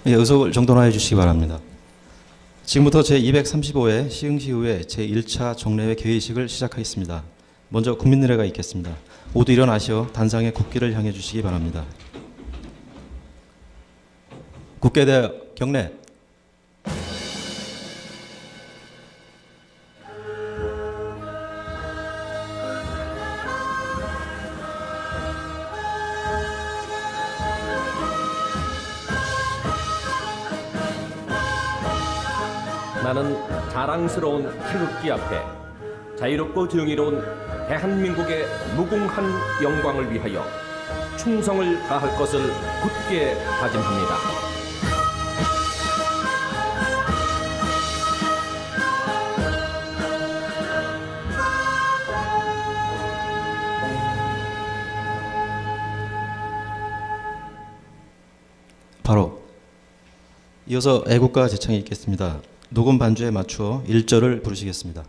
예, 의석을 정돈하여 주시기 바랍니다. 지금부터 제235회 시흥시의회 제1차 정례회 개회식을 시작하겠습니다. 먼저 국민노래가 있겠습니다. 모두 일어나시어 단상의 국기를 향해 주시기 바랍니다. 국회대 경례. 나는 자랑스러운 태극기 앞에 자유롭고 정의로운 대한민국의 무궁한 영광을 위하여 충성을 다할 것을 굳게 다짐합니다. 바로 이어서 애국가 제창이 있겠습니다. 녹음 반주에 맞추어 1절을 부르시겠습니다.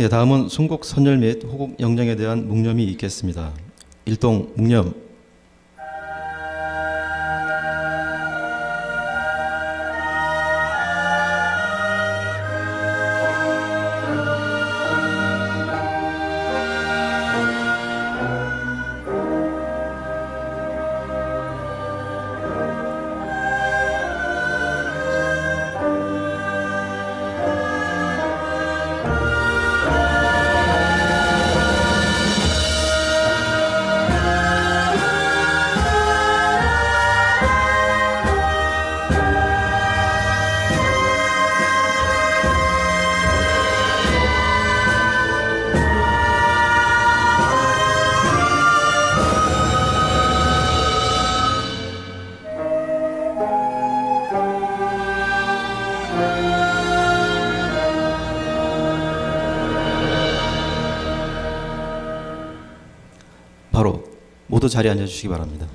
예, 다음은 순국 선열 및 호국 영령에 대한 묵념이 있겠습니다. 일동 묵념. 바로 모두 자리에 앉아주시기 바랍니다.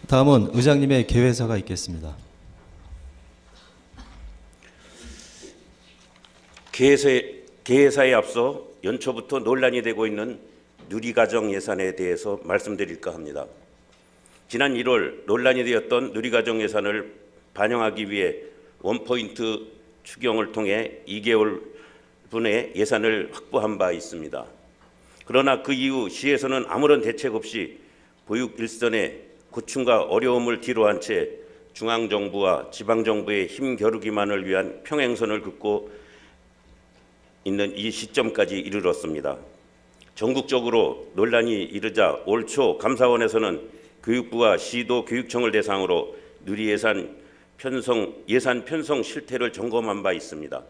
다음은 의장님의 개회사가 있겠습니다. 개회사에 앞서 연초부터 논란이 되고 있는 누리과정 예산에 대해서 말씀드릴까 합니다. 지난 1월 논란이 되었던 누리과정 예산을 반영하기 위해 원포인트 추경을 통해 2개월 분의 예산을 확보한 바 있습니다. 그러나 그 이후 시에서는 아무런 대책 없이 보육 일선의 고충과 어려움을 뒤로한 채 중앙정부와 지방정부의 힘겨루기만을 위한 평행선을 긋고 있는 이 시점까지 이르렀습니다. 전국적으로 논란이 이르자 올 초 감사원에서는 교육부와 시도 교육청을 대상으로 누리예산 편성 실태를 점검한 바 있습니다.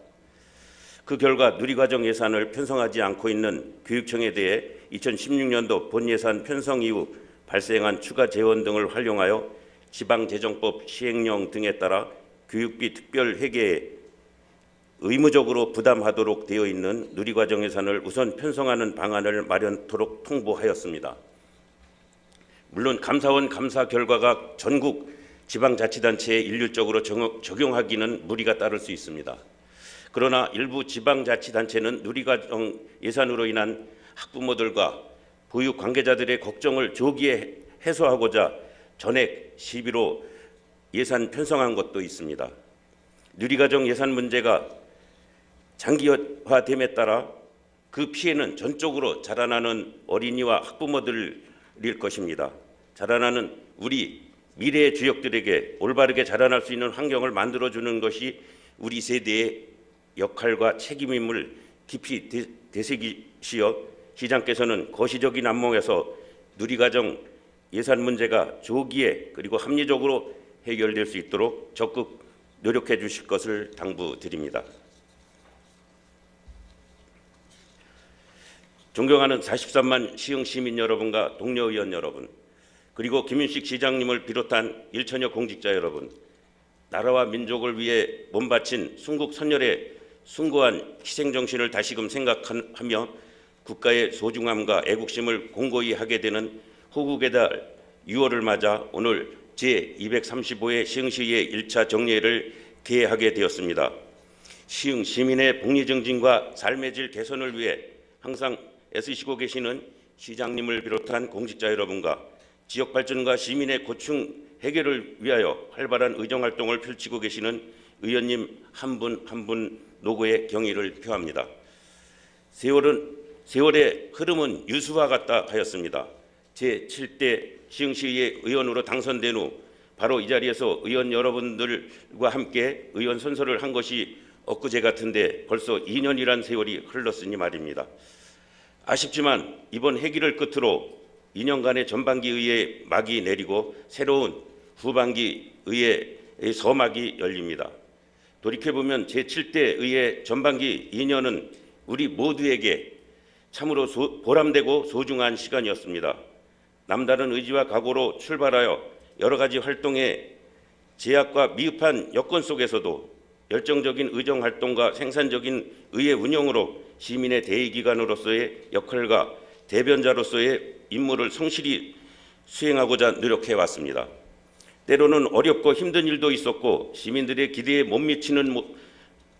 그 결과 누리과정 예산을 편성하지 않고 있는 교육청에 대해 2016년도 본예산 편성 이후 발생한 추가 재원 등을 활용하여 지방재정법 시행령 등에 따라 교육비 특별회계에 의무적으로 부담하도록 되어 있는 누리과정 예산을 우선 편성하는 방안을 마련토록 통보하였습니다. 물론 감사원 감사 결과가 전국 지방자치단체에 일률적으로 적용하기는 무리가 따를 수 있습니다. 그러나 일부 지방자치단체는 누리과정 예산으로 인한 학부모들과 보육 관계자들의 걱정을 조기에 해소하고자 전액 시비로 예산 편성한 것도 있습니다. 누리과정 예산 문제가 장기화됨에 따라 그 피해는 전적으로 자라나는 어린이와 학부모들일 것입니다. 자라나는 우리 미래의 주역들에게 올바르게 자라날 수 있는 환경을 만들어주는 것이 우리 세대의 역할과 책임임을 깊이 되새기시어 시장께서는 거시적인 안목에서 누리과정 예산 문제가 조기에 그리고 합리적으로 해결될 수 있도록 적극 노력해 주실 것을 당부드립니다. 존경하는 43만 시흥 시민 여러분과 동료 의원 여러분, 그리고 김윤식 시장님을 비롯한 일천여 공직자 여러분, 나라와 민족을 위해 몸바친 순국 선열의 숭고한 희생정신을 다시금 생각하며 국가의 소중함과 애국심을 공고히 하게 되는 호국의 달 6월을 맞아 오늘 제235회 시흥시의 1차 정례를 개회하게 되었습니다. 시흥 시민의 복리 증진과 삶의 질 개선을 위해 항상 애쓰시고 계시는 시장님을 비롯한 공직자 여러분과 지역 발전과 시민의 고충 해결을 위하여 활발한 의정활동을 펼치고 계시는 의원님 한 분 한 분 노고의 경의를 표합니다. 세월의 흐름은 유수와 같다 하였습니다. 제7대 시흥시의 의원으로 당선된 후 바로 이 자리에서 의원 여러분들과 함께 의원 선서를 한 것이 엊그제 같은데 벌써 2년이란 세월이 흘렀으니 말입니다. 아쉽지만 이번 회기를 끝으로 2년간의 전반기 의회의 막이 내리고 새로운 후반기 의회의 서막이 열립니다. 돌이켜보면 제7대 의회 전반기 2년은 우리 모두에게 참으로 보람되고 소중한 시간이었습니다. 남다른 의지와 각오로 출발하여 여러 가지 활동에 제약과 미흡한 여건 속에서도 열정적인 의정활동과 생산적인 의회 운영으로 시민의 대의기관으로서의 역할과 대변자로서의 임무를 성실히 수행하고자 노력해왔습니다. 때로는 어렵고 힘든 일도 있었고 시민들의 기대에 못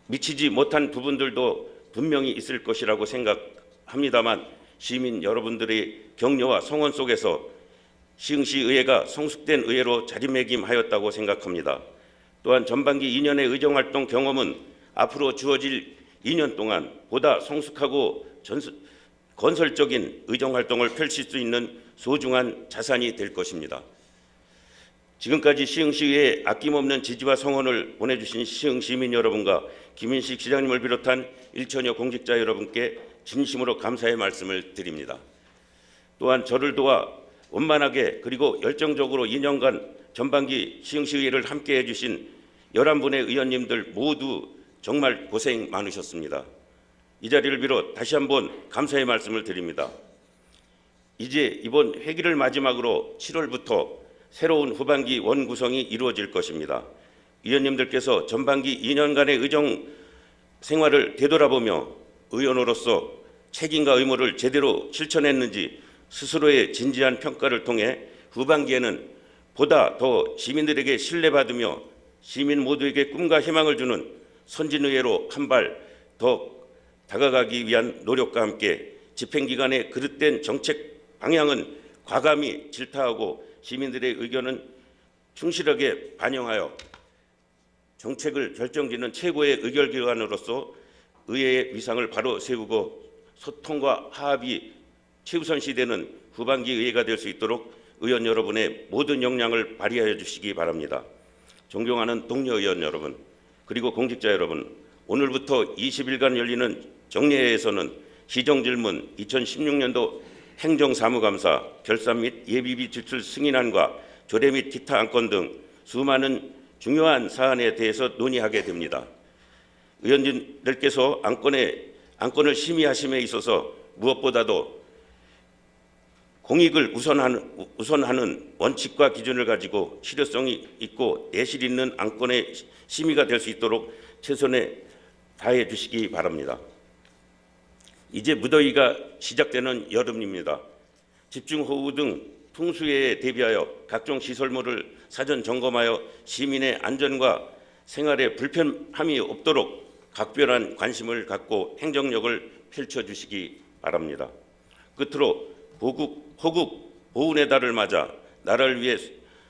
미치지 못한 부분들도 분명히 있을 것이라고 생각합니다만 시민 여러분들의 격려와 성원 속에서 시흥시 의회가 성숙된 의회로 자리매김하였다고 생각합니다. 또한 전반기 2년의 의정활동 경험은 앞으로 주어질 2년 동안 보다 성숙하고 건설적인 의정활동을 펼칠 수 있는 소중한 자산이 될 것입니다. 지금까지 시흥시의회 아낌없는 지지와 성원을 보내주신 시흥 시민 여러분과 김윤식 시장님을 비롯한 일천여 공직자 여러분께 진심으로 감사의 말씀을 드립니다. 또한 저를 도와 원만하게 그리고 열정적으로 2년간 전반기 시흥시의회를 함께해 주신 11분의 의원님들 모두 정말 고생 많으셨습니다. 이 자리를 비롯 다시 한번 감사의 말씀을 드립니다. 이제 이번 회기를 마지막으로 7월부터 새로운 후반기 원구성이 이루어질 것입니다. 의원님들께서 전반기 2년간의 의정 생활을 되돌아보며 의원으로서 책임과 의무를 제대로 실천했는지 스스로의 진지한 평가를 통해 후반기에는 보다 더 시민들에게 신뢰받으며 시민 모두에게 꿈과 희망을 주는 선진의회로 한 발 더 다가가기 위한 노력과 함께 집행기관의 그릇된 정책 방향은 과감히 질타하고 시민들의 의견은 충실하게 반영하여 정책을 결정짓는 최고의 의결기관으로서 의회의 위상을 바로 세우고 소통과 화합이 최우선시되는 후반기 의회가 될 수 있도록 의원 여러분의 모든 역량을 발휘하여 주시기 바랍니다. 존경하는 동료 의원 여러분, 그리고 공직자 여러분, 오늘부터 20일간 열리는 정례회에서는 시정질문 2016년도 행정사무감사, 결산 및 예비비 지출 승인안과 조례 및 기타 안건 등 수많은 중요한 사안에 대해서 논의하게 됩니다. 의원님들께서 안건을 심의하심에 있어서 무엇보다도 공익을 우선하는 원칙과 기준을 가지고 실효성이 있고 내실 있는 안건의 심의가 될 수 있도록 최선을 다해 주시기 바랍니다. 이제 무더위가 시작되는 여름입니다. 집중호우 등 풍수에 대비하여 각종 시설물을 사전 점검하여 시민의 안전과 생활에 불편함이 없도록 각별한 관심을 갖고 행정력을 펼쳐주시기 바랍니다. 끝으로 호국 보훈의 달을 맞아 나라를 위해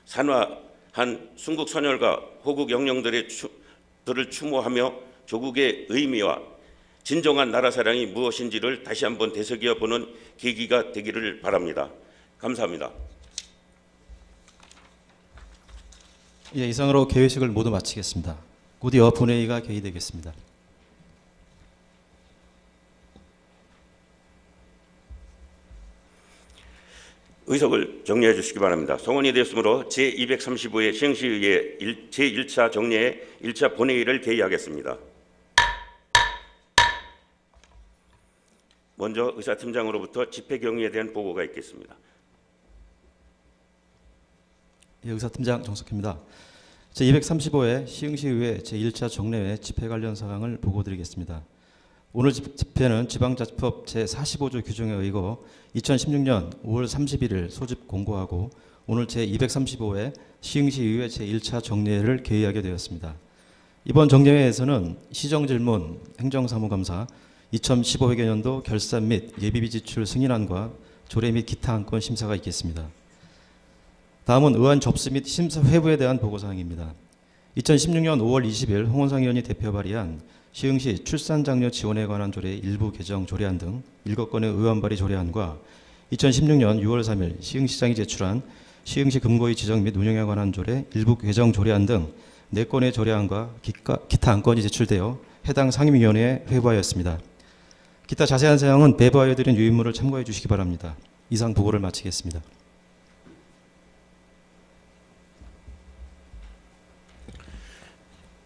산화한 순국 선열과 호국 영령들을 추모하며 조국의 의미와 진정한 나라 사랑이 무엇인지를 다시 한번 되새겨 보는 계기가 되기를 바랍니다. 감사합니다. 예, 이상으로 개회식을 모두 마치겠습니다. 곧이어 본회의가 개의되겠습니다. 의석을 정리해 주시기 바랍니다. 송원이 되었으므로 제235회 시흥시의회 제1차 정례의 1차 본회의를 개의하겠습니다. 먼저 의사팀장으로부터 집회 경위에 대한 보고가 있겠습니다. 예, 의사팀장 정석희입니다. 제235회 시흥시의회 제1차 정례회 집회 관련 사항을 보고드리겠습니다. 오늘 집회는 지방자치법 제45조 규정에 의거 2016년 5월 31일 소집 공고하고 오늘 제235회 시흥시의회 제1차 정례회를 개의하게 되었습니다. 이번 정례회에서는 시정질문, 행정사무감사, 2015회계년도 결산 및 예비비 지출 승인안과 조례 및 기타 안건 심사가 있겠습니다. 다음은 의안 접수 및 심사 회부에 대한 보고사항입니다. 2016년 5월 20일 홍원상 의원이 대표 발의한 시흥시 출산장려 지원에 관한 조례 일부 개정 조례안 등 7건의 의원 발의 조례안과 2016년 6월 3일 시흥시장이 제출한 시흥시 금고의 지정 및 운영에 관한 조례 일부 개정 조례안 등 4건의 조례안과 기타 안건이 제출되어 해당 상임위원회에 회부하였습니다. 기타 자세한 사항은 배부하여드린 유인물을 참고해 주시기 바랍니다. 이상 보고를 마치겠습니다.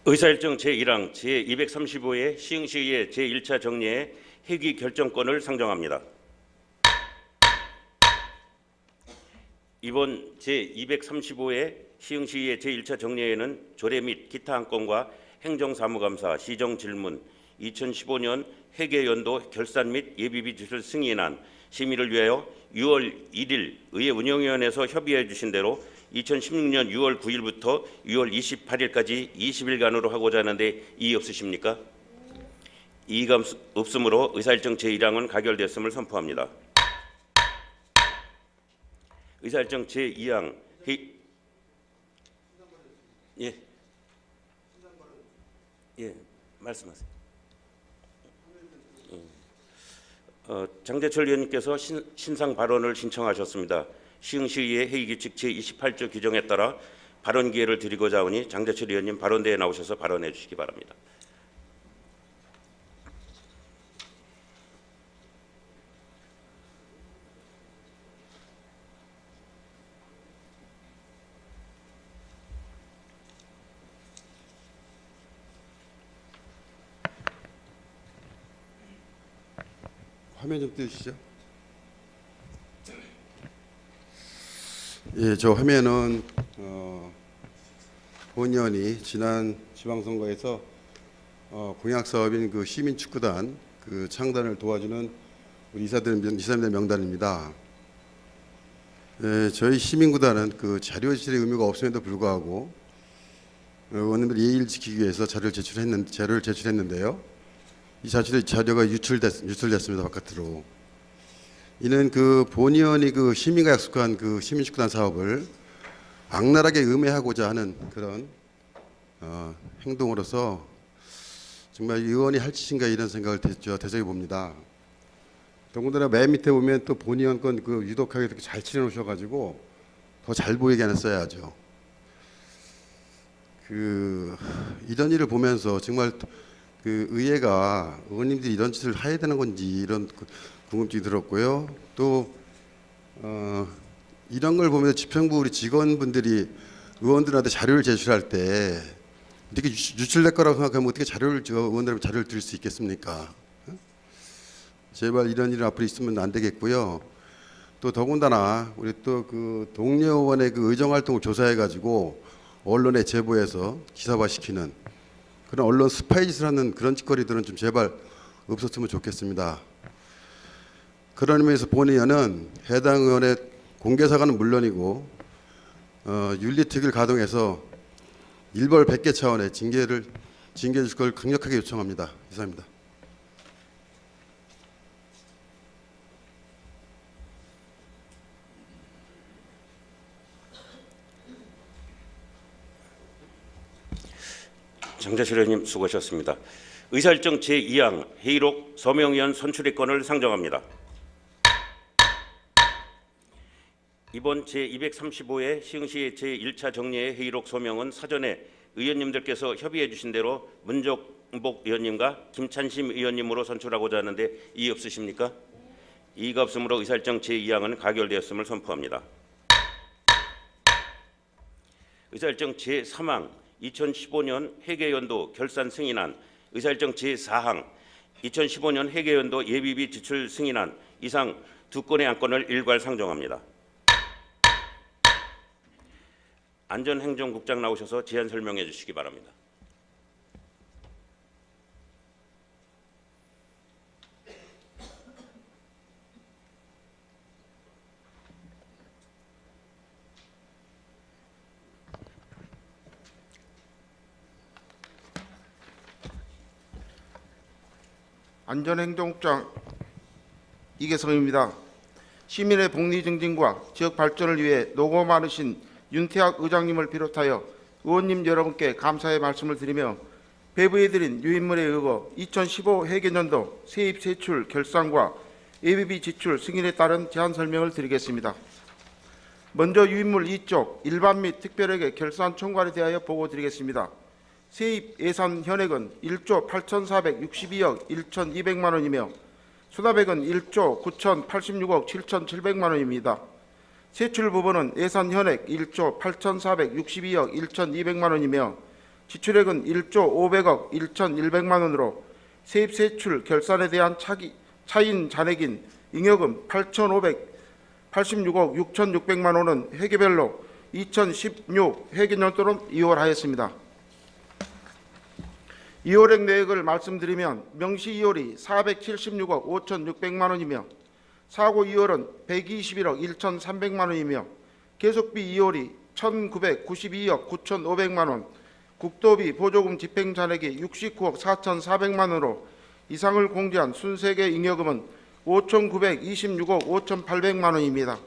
의사일정 제1항 제235회 시흥시의회 제1차 정례의 회기 결정권을 상정합니다. 이번 제235회 시흥시의회 제1차 정례회는 조례 및 기타 안건과 행정사무감사, 시정질문, 2015년 회계연도 결산 및 예비비 지출 승인안 심의를 위하여 6월 1일 의회 운영위원회에서 협의해 주신 대로 2016년 6월 9일부터 6월 28일까지 20일간으로 하고자 하는데 이의 없으십니까? 이의가 없으므로 의사일정 제1항은 가결되었음을 선포합니다. 의사일정 제2항 예, 말씀하세요. 장재철 의원님께서 신상 발언을 신청하셨습니다. 시흥시의회 회의규칙 제28조 규정에 따라 발언 기회를 드리고자 하오니 장재철 의원님 발언대에 나오셔서 발언해 주시기 바랍니다. 화면 좀 띄우시죠. 예, 저 화면은 본 의원이 지난 지방선거에서 공약 사업인 그 시민축구단 그 창단을 도와주는 우리 이사님들 명단입니다. 예, 저희 시민구단은 그 자료 제출의 의무가 없음에도 불구하고 의원님들 예의를 지키기 위해서 자료를 제출했는데요. 이 자료가 유출됐습니다, 바깥으로. 이는 그 본 의원이 그 시민과 약속한 그 시민축구단 사업을 악랄하게 음해하고자 하는 그런 행동으로서 정말 의원이 할 짓인가 이런 생각을 되새겨 봅니다. 더군다나 맨 밑에 보면 또 본 의원 건 그 유독하게 이렇게 잘 칠해놓으셔가지고 더 잘 보이게 하나 써야죠. 이런 일을 보면서 정말 그 의회가 의원님들이 이런 짓을 해야 되는 건지 이런 궁금증이 들었고요. 또 이런 걸 보면서 집행부 우리 직원분들이 의원들한테 자료를 제출할 때 이렇게 유출될 거라고 생각하면 어떻게 의원들한테 자료를 드릴 수 있겠습니까? 제발 이런 일은 앞으로 있으면 안 되겠고요. 또 더군다나 우리 또 그 동료 의원의 그 의정 활동을 조사해 가지고 언론에 제보해서 기사화시키는 그런 언론 스파이 짓을 하는 그런 짓거리들은 좀 제발 없었으면 좋겠습니다. 그런 의미에서 본 의원은 해당 의원의 공개 사과는 물론이고 윤리특위를 가동해서 일벌 100개 차원의 징계해 줄 걸 강력하게 요청합니다. 이상입니다. 장재철 의원님 수고하셨습니다. 의사일정 제2항 회의록 서명위원 선출의 건을 상정합니다. 이번 제235회 시흥시 제1차 정례의 회의록 서명은 사전에 의원님들께서 협의해 주신 대로 문정복 의원님과 김찬심 의원님으로 선출하고자 하는데 이의 없으십니까? 이의가 없으므로 의사일정 제2항은 가결되었음을 선포합니다. 의사일정 제3항 2015년 회계연도 결산 승인안, 의사일정 제4항 2015년 회계연도 예비비 지출 승인안 이상 두 건의 안건을 일괄 상정합니다. 안전행정국장 나오셔서 제안 설명해 주시기 바랍니다. 안전행정국장 이계성입니다. 시민의 복리 증진과 지역 발전을 위해 노고 많으신 윤태학 의장님을 비롯하여 의원님 여러분께 감사의 말씀을 드리며 배부해드린 유인물에 의거 2015 회계년도 세입 세출 결산과 예비비 지출 승인에 따른 제안 설명을 드리겠습니다. 먼저 유인물 2쪽 일반 및 특별회계 결산 총괄에 대하여 보고드리겠습니다. 세입 예산 현액은 1조 8,462억 1,200만 원이며 수납액은 1조 9,086억 7,700만 원입니다. 세출 부분은 예산 현액 1조 8,462억 1,200만 원이며 지출액은 1조 500억 1,100만 원으로 세입 세출 결산에 대한 차인 잔액인 잉여금 8,586억 6,600만 원은 회계별로 2016 회계년도로 이월하였습니다. 이월액 내역을 말씀드리면 명시 이월이 476억 5,600만 원이며 사고 이월은 121억 1,300만 원이며 계속비 이월이 1,992억 9,500만 원, 국도비 보조금 집행 잔액이 69억 4,400만 원으로 이상을 공제한 순세계 잉여금은 5,926억 5,800만 원입니다.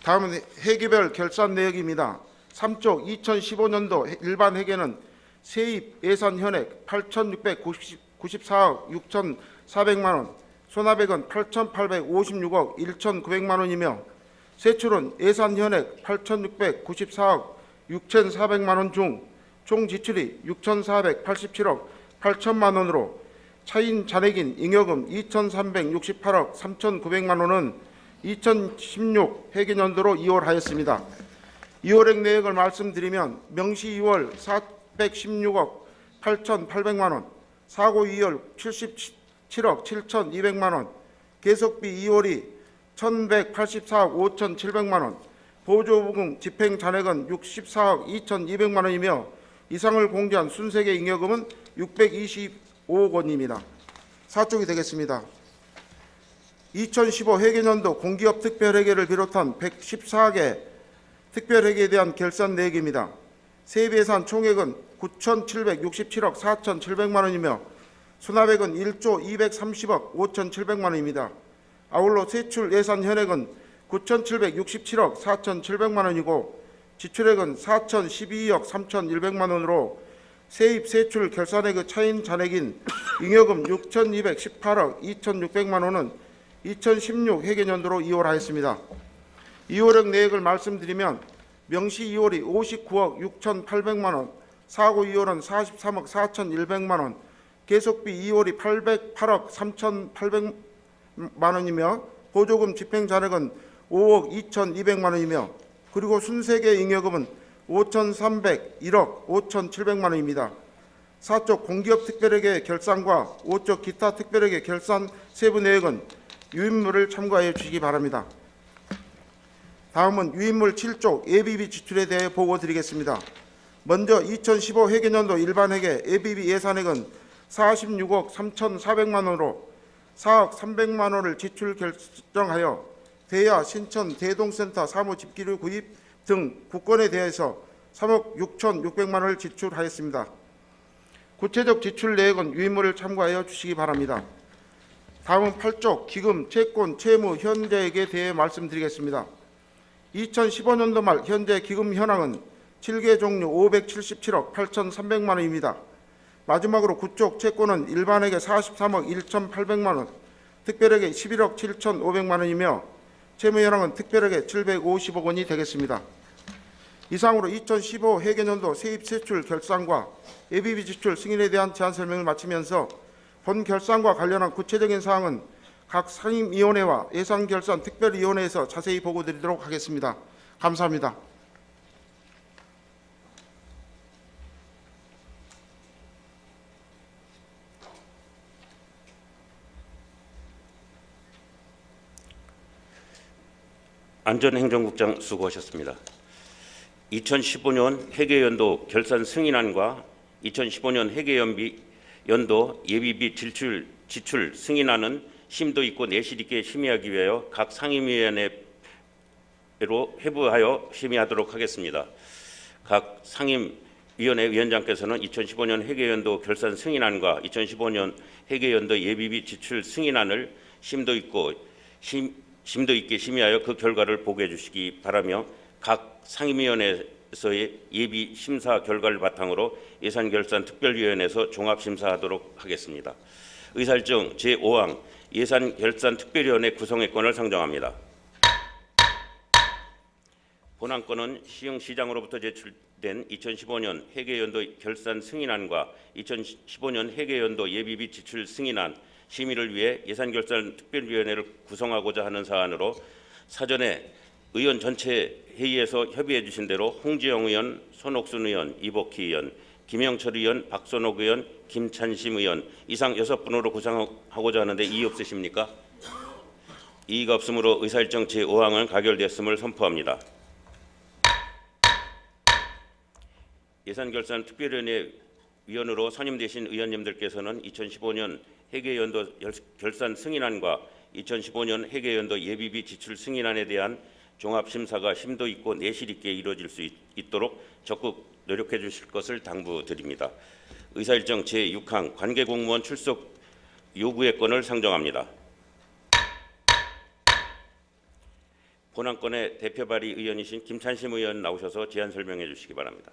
다음은 회계별 결산 내역입니다. 3쪽 2015년도 일반 회계는 세입 예산 현액 8,694억 6,400만 원, 수납액은 8,856억 1,900만 원이며 세출은 예산 현액 8,694억 6,400만 원 중 총 지출이 6,487억 8천만 원으로 차인 잔액인 잉여금 2,368억 3,900만 원은 2016 회계년도로 이월하였습니다. 이월액 내역을 말씀드리면 명시 2월 416억 8,800만 원, 사고 2월 77억 7,200만 원, 계속비 2월이 1,184억 5,700만 원, 보조부금 집행 잔액은 64억 2,200만 원이며 이상을 공제한 순세계 잉여금은 625억 원입니다. 4쪽이 되겠습니다. 2015 회계년도 공기업 특별회계를 비롯한 114개 특별회계에 대한 결산 내역입니다. 세입예산 총액은 9,767억 4,700만 원이며 수납액은 1조 230억 5,700만 원입니다. 아울러 세출 예산 현액은 9,767억 4,700만 원이고 지출액은 4,012억 3,100만 원으로 세입 세출 결산액의 차인 잔액인 잉여금 6,218억 2,600만 원은 2016 회계년도로 이월하였습니다. 이월액 내역을 말씀드리면 명시 2월이 59억 6,800만 원, 사고 2월은 43억 4,100만 원, 계속비 2월이 808억 3,800만 원이며 보조금 집행 잔액은 5억 2,200만 원이며 그리고 순세계 잉여금은 5,301억 5,700만 원입니다. 4쪽 공기업 특별회계 결산과 5쪽 기타 특별회계 결산 세부 내역은 유인물을 참고하여 주시기 바랍니다. 다음은 유인물 7쪽 예비비 지출에 대해 보고 드리겠습니다. 먼저 2015 회계년도 일반 회계 예비비 예산액은 46억 3,400만 원으로 4억 300만 원을 지출 결정하여 대야, 신천, 대동센터 사무 집기류 구입 등 국건에 대해서 3억 6,600만 원을 지출하였습니다. 구체적 지출 내역은 유인물을 참고하여 주시기 바랍니다. 다음은 8쪽 기금, 채권, 채무, 현재액에 대해 말씀드리겠습니다. 2015년도 말 현재 기금 현황은 7개 종류 577억 8,300만 원입니다. 마지막으로 구쪽 채권은 일반에게 43억 1,800만 원, 특별에게 11억 7,500만 원이며 채무현황은 특별에게 750억 원이 되겠습니다. 이상으로 2015 회계연도 세입세출 결산과 예비비 지출 승인에 대한 제안 설명을 마치면서 본 결산과 관련한 구체적인 사항은 각 상임위원회와 예산결산특별위원회에서 자세히 보고드리도록 하겠습니다. 감사합니다. 안전행정국장 수고하셨습니다. 2015년 회계연도 결산 승인안과 2015년 회계연도 예비비 지출 승인안은 심도 있고 내실 있게 심의하기 위하여 각 상임위원회로 회부하여 심의하도록 하겠습니다. 각 상임위원회 위원장께서는 2015년 회계연도 결산 승인안과 2015년 회계연도 예비비 지출 승인안을 심도 있게 심의하여 그 결과를 보고해 주시기 바라며 각 상임위원회에서의 예비 심사 결과를 바탕으로 예산결산특별위원회에서 종합심사하도록 하겠습니다. 의사일정 제5항 예산결산특별위원회 구성의권을 상정합니다. 본안건은 시흥시장으로부터 제출된 2015년 회계연도 결산 승인안과 2015년 회계연도 예비비 지출 승인안 심의를 위해 예산결산특별위원회를 구성하고자 하는 사안으로 사전에 의원 전체 회의에서 협의해 주신 대로 홍지영 의원, 손옥순 의원, 이복희 의원, 김영철 의원, 박선옥 의원, 김찬심 의원 이상 6분으로 구성하고자 하는데 이의 없으십니까? 이의가 없으므로 의사일정 제5항은 가결되었음을 선포합니다. 예산결산특별위원회 위원으로 선임되신 의원님들께서는 2015년 회계연도 결산 승인안과 2015년 회계연도 예비비 지출 승인안에 대한 종합심사가 심도 있고 내실 있게 이루어질 수 있도록 적극 노력해 주실 것을 당부드립니다. 의사일정 제6항 관계공무원 출석 요구의 건을 상정합니다. 본안건의 대표 발의 의원이신 김찬심 의원 나오셔서 제안 설명해 주시기 바랍니다.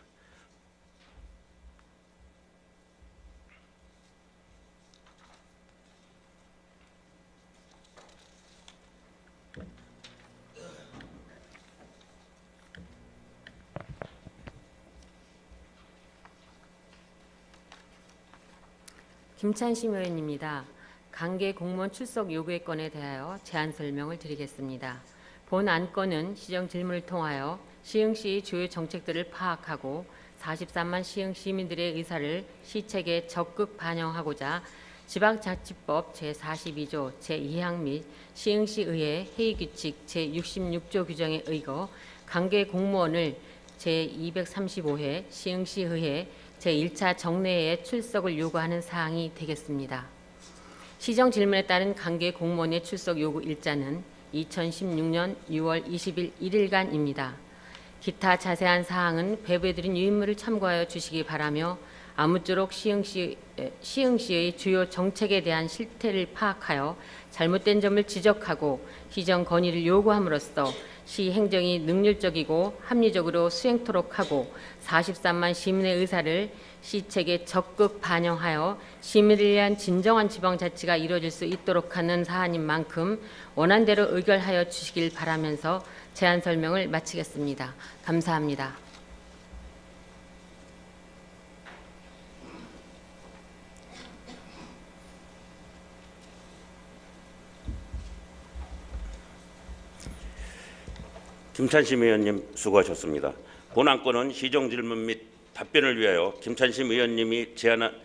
김찬심 의원입니다. 관계 공무원 출석 요구의 건에 대하여 제안 설명을 드리겠습니다. 본 안건은 시정 질문을 통하여 시흥시의 주요 정책들을 파악하고 43만 시흥 시민들의 의사를 시책에 적극 반영하고자 지방자치법 제42조 제2항 및 시흥시의회 회의규칙 제66조 규정에 의거 관계 공무원을 제235회 시흥시의회 제1차 정례회에 출석을 요구하는 사항이 되겠습니다. 시정 질문에 따른 관계 공무원의 출석 요구 일자는 2016년 6월 20일 1일간입니다. 기타 자세한 사항은 배부해드린 유인물을 참고하여 주시기 바라며 아무쪼록 시흥시의 주요 정책에 대한 실태를 파악하여 잘못된 점을 지적하고 시정 건의를 요구함으로써 시 행정이 능률적이고 합리적으로 수행토록 하고 43만 시민의 의사를 시책에 적극 반영하여 시민을 위한 진정한 지방자치가 이루어질 수 있도록 하는 사안인 만큼 원안대로 의결하여 주시길 바라면서 제안 설명을 마치겠습니다. 감사합니다. 김찬심 의원님 수고하셨습니다. 본안건은 시정 질문 및 답변을 위하여 김찬심 의원님이 제안한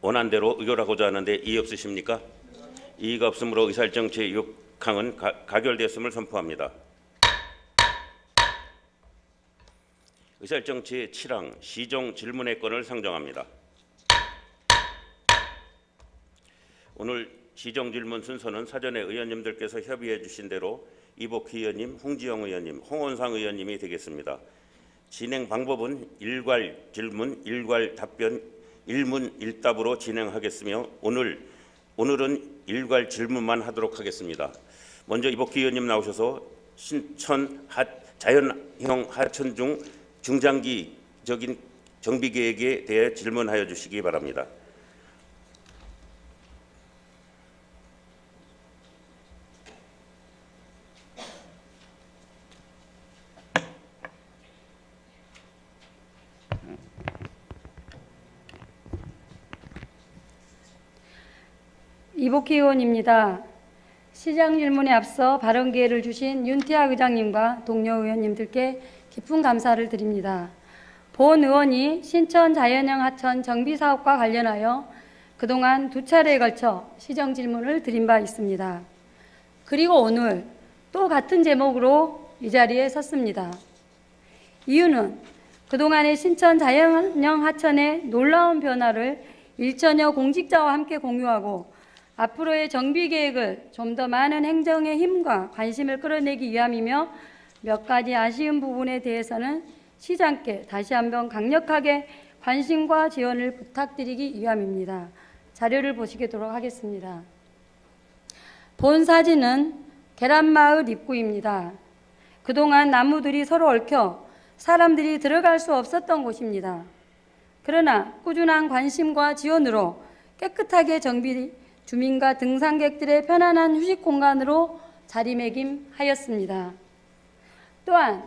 원안대로 의결하고자 하는데 이의 없으십니까? 이의가 없으므로 의사일정 제6항은 가결되었음을 선포합니다. 의사일정 제7항 시정 질문의 건을 상정합니다. 오늘 시정 질문 순서는 사전에 의원님들께서 협의해 주신 대로 이복희 의원님, 홍지영 의원님, 홍원상 의원님이 되겠습니다. 진행 방법은 일괄 질문, 일괄 답변, 일문 일답으로 진행하겠으며 오늘은 일괄 질문만 하도록 하겠습니다. 먼저 이복희 의원님 나오셔서 신천 자연형 하천 중 중장기 적인 정비 계획에 대해 질문하여 주시기 바랍니다. 이복희 의원입니다. 시장 질문에 앞서 발언 기회를 주신 윤태학 의장님과 동료 의원님들께 깊은 감사를 드립니다. 본 의원이 신천 자연형 하천 정비 사업과 관련하여 그동안 2차례에 걸쳐 시정 질문을 드린 바 있습니다. 그리고 오늘 또 같은 제목으로 이 자리에 섰습니다. 이유는 그동안의 신천 자연형 하천의 놀라운 변화를 일천여 공직자와 함께 공유하고 앞으로의 정비 계획을 좀 더 많은 행정의 힘과 관심을 끌어내기 위함이며 몇 가지 아쉬운 부분에 대해서는 시장께 다시 한번 강력하게 관심과 지원을 부탁드리기 위함입니다. 자료를 보시도록 하겠습니다. 본 사진은 계란마을 입구입니다. 그동안 나무들이 서로 얽혀 사람들이 들어갈 수 없었던 곳입니다. 그러나 꾸준한 관심과 지원으로 깨끗하게 정비 주민과 등산객들의 편안한 휴식 공간으로 자리매김하였습니다. 또한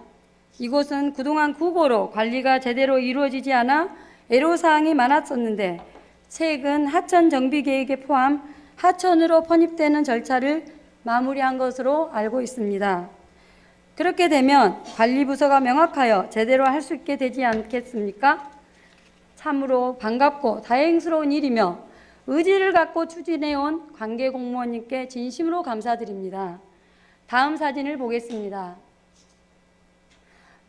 이곳은 그동안 국어로 관리가 제대로 이루어지지 않아 애로사항이 많았었는데 최근 하천 정비 계획에 포함 하천으로 편입되는 절차를 마무리한 것으로 알고 있습니다. 그렇게 되면 관리부서가 명확하여 제대로 할 수 있게 되지 않겠습니까? 참으로 반갑고 다행스러운 일이며 의지를 갖고 추진해온 관계 공무원님께 진심으로 감사드립니다. 다음 사진을 보겠습니다.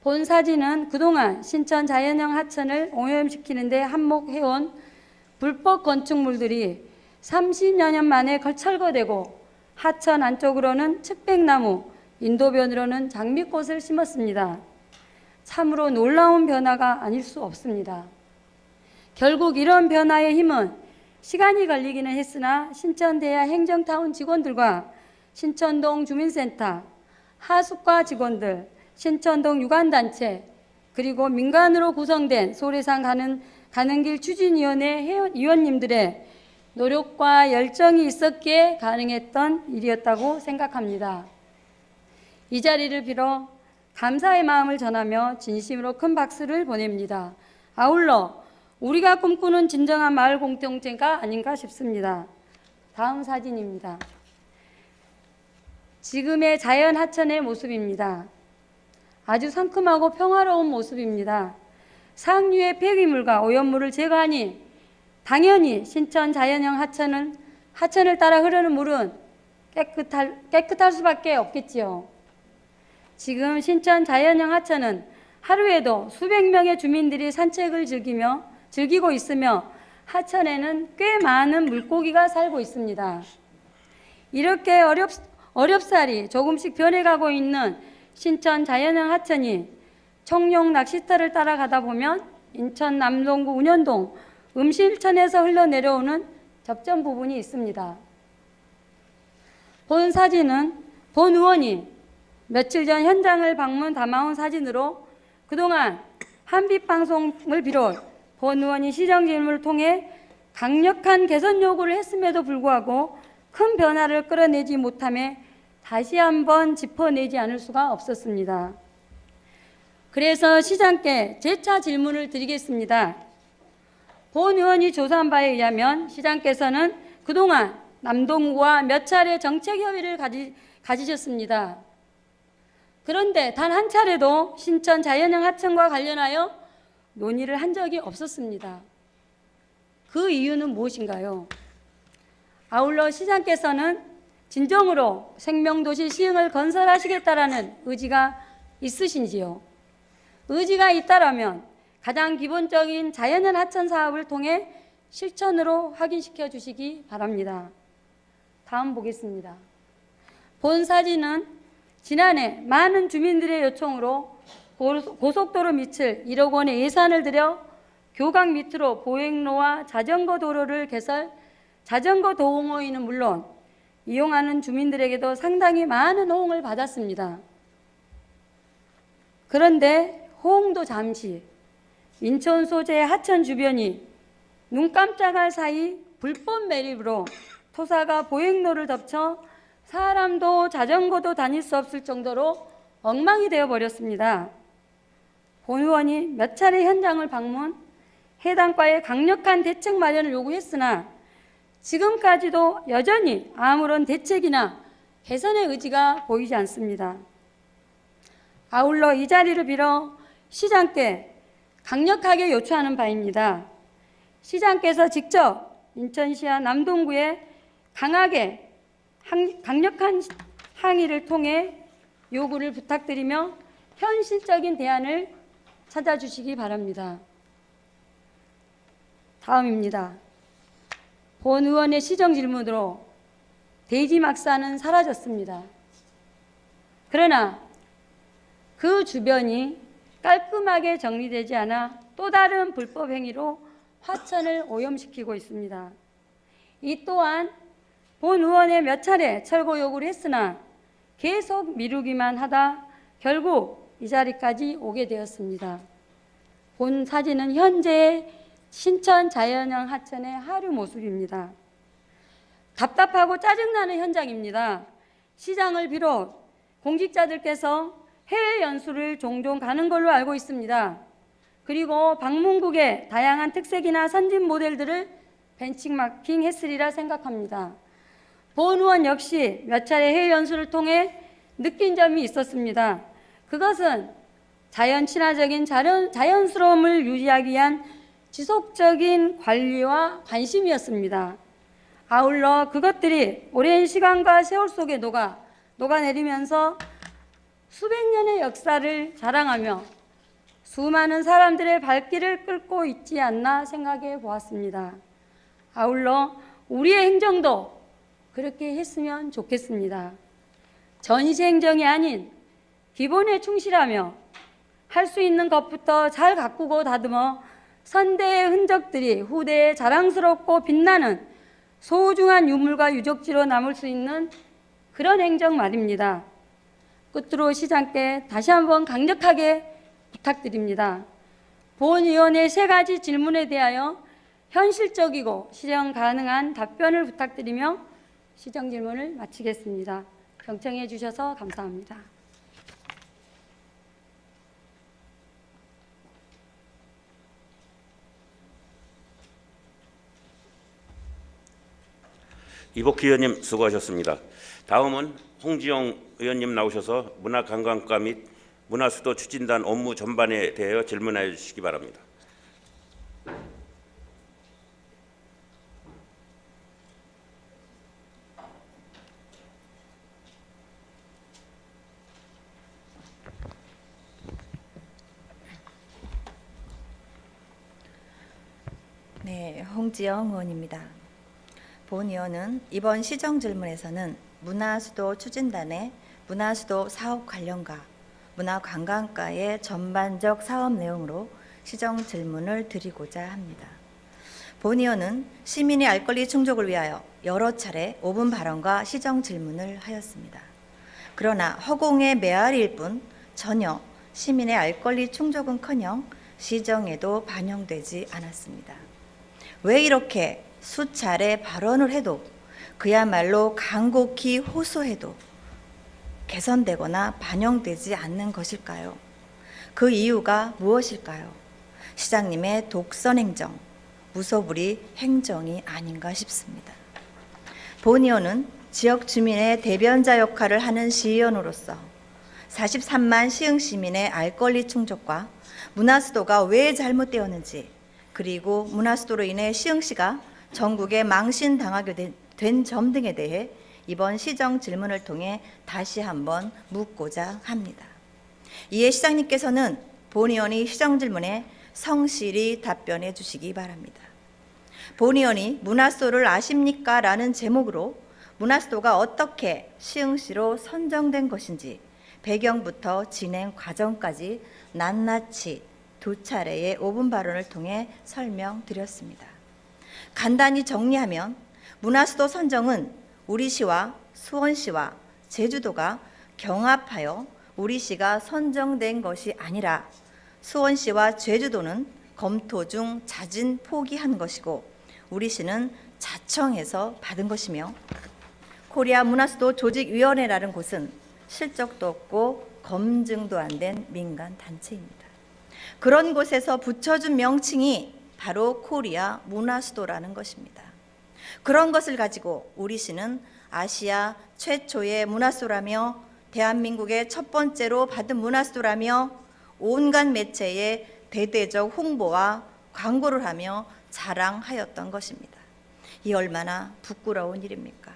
본 사진은 그동안 신천 자연형 하천을 오염시키는 데 한몫해온 불법 건축물들이 30여 년 만에 철거되고 하천 안쪽으로는 측백나무, 인도변으로는 장미꽃을 심었습니다. 참으로 놀라운 변화가 아닐 수 없습니다. 결국 이런 변화의 힘은 시간이 걸리기는 했으나 신천대야 행정타운 직원들과 신천동 주민센터, 하숙과 직원들, 신천동 유관단체, 그리고 민간으로 구성된 소래산 가는 길 추진위원회 위원님들의 노력과 열정이 있었기에 가능했던 일이었다고 생각합니다. 이 자리를 빌어 감사의 마음을 전하며 진심으로 큰 박수를 보냅니다. 아울러 우리가 꿈꾸는 진정한 마을 공동체가 아닌가 싶습니다. 다음 사진입니다. 지금의 자연 하천의 모습입니다. 아주 상큼하고 평화로운 모습입니다. 상류의 폐기물과 오염물을 제거하니 당연히 신천 자연형 하천을 따라 흐르는 물은 깨끗할 수밖에 없겠지요. 지금 신천 자연형 하천은 하루에도 수백 명의 주민들이 산책을 즐기고 있으며 하천에는 꽤 많은 물고기가 살고 있습니다. 이렇게 어렵사리 조금씩 변해가고 있는 신천 자연형 하천이 청룡 낚시터를 따라가다 보면 인천 남동구 운현동 음실천에서 흘러내려오는 접점 부분이 있습니다. 본 사진은 본 의원이 며칠 전 현장을 담아온 사진으로 그동안 한빛방송을 비롯 본 의원이 시정 질문을 통해 강력한 개선 요구를 했음에도 불구하고 큰 변화를 끌어내지 못함에 다시 한번 짚어내지 않을 수가 없었습니다. 그래서 시장께 재차 질문을 드리겠습니다. 본 의원이 조사한 바에 의하면 시장께서는 그동안 남동구와 몇 차례 정책 협의를 가지셨습니다. 그런데 단 한 차례도 신천 자연형 하천과 관련하여 논의를 한 적이 없었습니다. 그 이유는 무엇인가요? 아울러 시장께서는 진정으로 생명도시 시흥을 건설하시겠다라는 의지가 있으신지요? 의지가 있다라면 가장 기본적인 자연형 하천 사업을 통해 실천으로 확인시켜 주시기 바랍니다. 다음 보겠습니다. 본 사진은 지난해 많은 주민들의 요청으로 고속도로 밑을 1억 원의 예산을 들여 교각 밑으로 보행로와 자전거 도로를 개설, 자전거 도호모이는 물론 이용하는 주민들에게도 상당히 많은 호응을 받았습니다. 그런데 호응도 잠시, 인천 소재 하천 주변이 눈 깜짝할 사이 불법 매립으로 토사가 보행로를 덮쳐 사람도 자전거도 다닐 수 없을 정도로 엉망이 되어 버렸습니다. 본 의원이 몇 차례 현장을 방문, 해당 과에 강력한 대책 마련을 요구했으나 지금까지도 여전히 아무런 대책이나 개선의 의지가 보이지 않습니다. 아울러 이 자리를 빌어 시장께 강력하게 요청하는 바입니다. 시장께서 직접 인천시와 남동구에 강력한 항의를 통해 요구를 부탁드리며 현실적인 대안을 찾아주시기 바랍니다. 다음입니다. 본 의원의 시정 질문으로 대지막사는 사라졌습니다. 그러나 그 주변이 깔끔하게 정리되지 않아 또 다른 불법 행위로 화천을 오염시키고 있습니다. 이 또한 본 의원의 몇 차례 철거 요구를 했으나 계속 미루기만 하다 결국 이 자리까지 오게 되었습니다. 본 사진은 현재의 신천 자연형 하천의 하류 모습입니다. 답답하고 짜증나는 현장입니다. 시장을 비롯 공직자들께서 해외 연수를 종종 가는 걸로 알고 있습니다. 그리고 방문국의 다양한 특색이나 선진 모델들을 벤치마킹 했으리라 생각합니다. 본 의원 역시 몇 차례 해외 연수를 통해 느낀 점이 있었습니다. 그것은 자연 친화적인 자연스러움을 유지하기 위한 지속적인 관리와 관심이었습니다. 아울러 그것들이 오랜 시간과 세월 속에 녹아내리면서 수백 년의 역사를 자랑하며 수많은 사람들의 발길을 끌고 있지 않나 생각해 보았습니다. 아울러 우리의 행정도 그렇게 했으면 좋겠습니다. 전시 행정이 아닌 기본에 충실하며 할 수 있는 것부터 잘 가꾸고 다듬어 선대의 흔적들이 후대에 자랑스럽고 빛나는 소중한 유물과 유적지로 남을 수 있는 그런 행정 말입니다. 끝으로 시장께 다시 한번 강력하게 부탁드립니다. 본 의원의 세 가지 질문에 대하여 현실적이고 실현 가능한 답변을 부탁드리며 시정 질문을 마치겠습니다. 경청해 주셔서 감사합니다. 이복희 의원님 수고하셨습니다. 다음은 홍지영 의원님 나오셔서 문화관광과 및 문화수도 추진단 업무 전반에 대하여 질문하여 주시기 바랍니다. 네, 홍지영 의원입니다. 본 의원은 이번 시정 질문에서는 문화수도 추진단의 문화수도 사업 관련과 문화관광과의 전반적 사업 내용으로 시정 질문을 드리고자 합니다. 본 의원은 시민의 알 권리 충족을 위하여 여러 차례 5분 발언과 시정 질문을 하였습니다. 그러나 허공의 메아리일 뿐 전혀 시민의 알 권리 충족은커녕 시정에도 반영되지 않았습니다. 왜 이렇게 수차례 발언을 해도 그야말로 간곡히 호소해도 개선되거나 반영되지 않는 것일까요? 그 이유가 무엇일까요? 시장님의 독선 행정, 무소불위 행정이 아닌가 싶습니다. 본 의원은 지역 주민의 대변자 역할을 하는 시의원으로서 43만 시흥 시민의 알 권리 충족과 문화수도가 왜 잘못되었는지, 그리고 문화수도로 인해 시흥시가 전국에 망신당하게 된 점 등에 대해 이번 시정 질문을 통해 다시 한번 묻고자 합니다. 이에 시장님께서는 본 의원이 시정 질문에 성실히 답변해 주시기 바랍니다. 본 의원이 문화수도를 아십니까? 라는 제목으로 문화수도가 어떻게 시흥시로 선정된 것인지 배경부터 진행 과정까지 낱낱이 2차례의 5분 발언을 통해 설명드렸습니다. 간단히 정리하면 문화수도 선정은 우리 시와 수원시와 제주도가 경합하여 우리 시가 선정된 것이 아니라 수원시와 제주도는 검토 중 잦은 포기한 것이고 우리 시는 자청해서 받은 것이며 코리아 문화수도 조직위원회라는 곳은 실적도 없고 검증도 안 된 민간 단체입니다. 그런 곳에서 붙여준 명칭이 바로 코리아 문화수도라는 것입니다. 그런 것을 가지고 우리 시는 아시아 최초의 문화수도라며 대한민국의 첫 번째로 받은 문화수도라며 온갖 매체에 대대적 홍보와 광고를 하며 자랑하였던 것입니다. 이 얼마나 부끄러운 일입니까?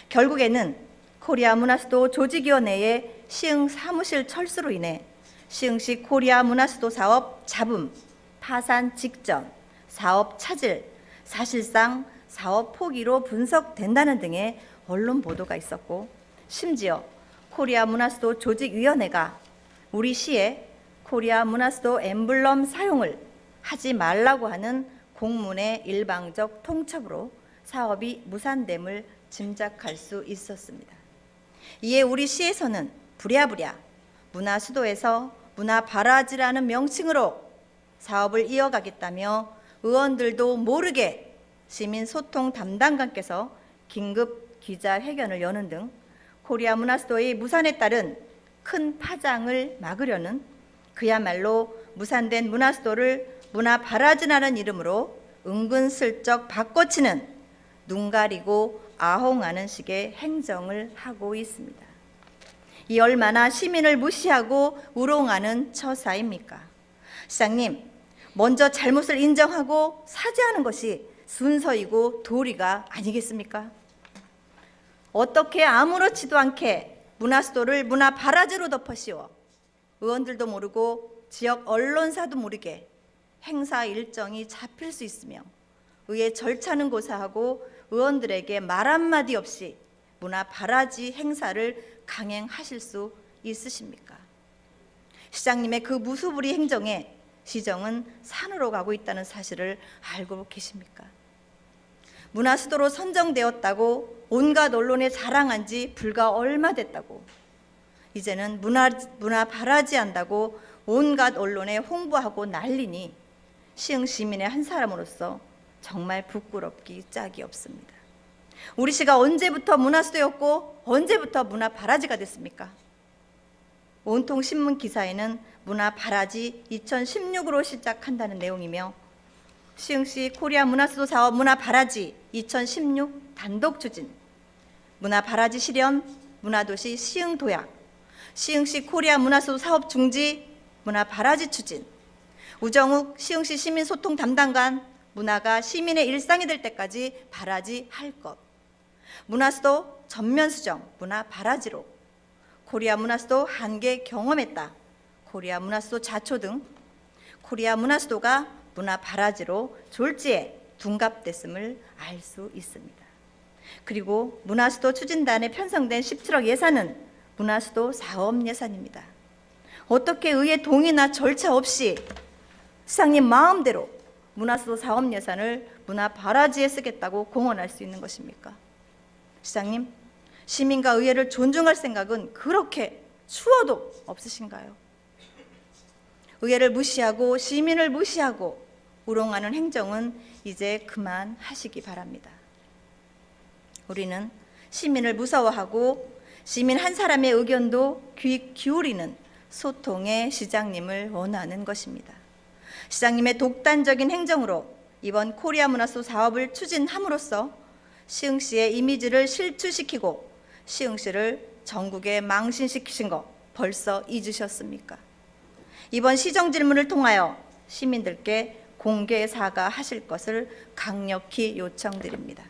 결국에는 코리아 문화수도 조직위원회의 시흥 사무실 철수로 인해 시흥시 코리아 문화수도 사업 잡음, 파산 직전, 사업 차질, 사실상 사업 포기로 분석된다는 등의 언론 보도가 있었고 심지어 코리아 문화수도 조직위원회가 우리 시에 코리아 문화수도 엠블럼 사용을 하지 말라고 하는 공문의 일방적 통첩으로 사업이 무산됨을 짐작할 수 있었습니다. 이에 우리 시에서는 부랴부랴 문화수도에서 문화바라지라는 명칭으로 사업을 이어가겠다며 의원들도 모르게 시민소통 담당관께서 긴급 기자회견을 여는 등 코리아 문화수도의 무산에 따른 큰 파장을 막으려는 그야말로 무산된 문화수도를 문화바라지라는 이름으로 은근슬쩍 바꿔치는 눈 가리고 아홍하는 식의 행정을 하고 있습니다. 이 얼마나 시민을 무시하고 우롱하는 처사입니까? 시장님, 먼저 잘못을 인정하고 사죄하는 것이 순서이고 도리가 아니겠습니까? 어떻게 아무렇지도 않게 문화수도를 문화바라지로 덮어씌워 의원들도 모르고 지역 언론사도 모르게 행사 일정이 잡힐 수 있으며 의회 절차는 고사하고 의원들에게 말 한마디 없이 문화바라지 행사를 강행하실 수 있으십니까? 시장님의 그 무소불위 행정에 시정은 산으로 가고 있다는 사실을 알고 계십니까? 문화수도로 선정되었다고 온갖 언론에 자랑한 지 불과 얼마 됐다고 이제는 문화바라지 한다고 온갖 언론에 홍보하고 난리니 시흥 시민의 한 사람으로서 정말 부끄럽기 짝이 없습니다. 우리 시가 언제부터 문화수도였고 언제부터 문화바라지가 됐습니까? 온통 신문 기사에는 문화바라지 2016으로 시작한다는 내용이며 시흥시 코리아 문화수도 사업 문화바라지 2016 단독 추진, 문화바라지 실현, 문화도시 시흥 도약, 시흥시 코리아 문화수도 사업 중지, 문화바라지 추진, 우정욱 시흥시 시민소통 담당관, 문화가 시민의 일상이 될 때까지 바라지 할 것, 문화수도 전면 수정, 문화바라지로, 코리아 문화수도 한계 경험했다, 코리아 문화수도 자초 등 코리아 문화수도가 문화바라지로 졸지에 둔갑됐음을 알 수 있습니다. 그리고 문화수도 추진단에 편성된 17억 예산은 문화수도 사업 예산입니다. 어떻게 의회 동의나 절차 없이 시장님 마음대로 문화수도 사업 예산을 문화바라지에 쓰겠다고 공언할 수 있는 것입니까? 시장님, 시민과 의회를 존중할 생각은 그렇게 추워도 없으신가요? 의회를 무시하고 시민을 무시하고 우롱하는 행정은 이제 그만하시기 바랍니다. 우리는 시민을 무서워하고 시민 한 사람의 의견도 귀 기울이는 소통의 시장님을 원하는 것입니다. 시장님의 독단적인 행정으로 이번 코리아 문화수도 사업을 추진함으로써 시흥시의 이미지를 실추시키고 시흥시를 전국에 망신시키신 거 벌써 잊으셨습니까? 이번 시정 질문을 통하여 시민들께 공개 사과하실 것을 강력히 요청드립니다.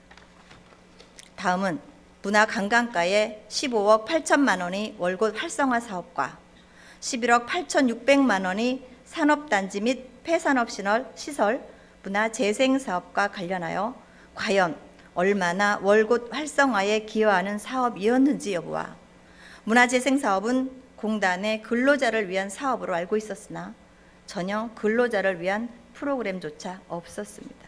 다음은 문화관광가의 15억 8천만 원의 월곶 활성화 사업과 11억 8,600만 원의 산업단지 및 폐산업시설 문화재생사업과 관련하여 과연 얼마나 월곶 활성화에 기여하는 사업이었는지 여부와 문화재생사업은 공단의 근로자를 위한 사업으로 알고 있었으나 전혀 근로자를 위한 프로그램조차 없었습니다.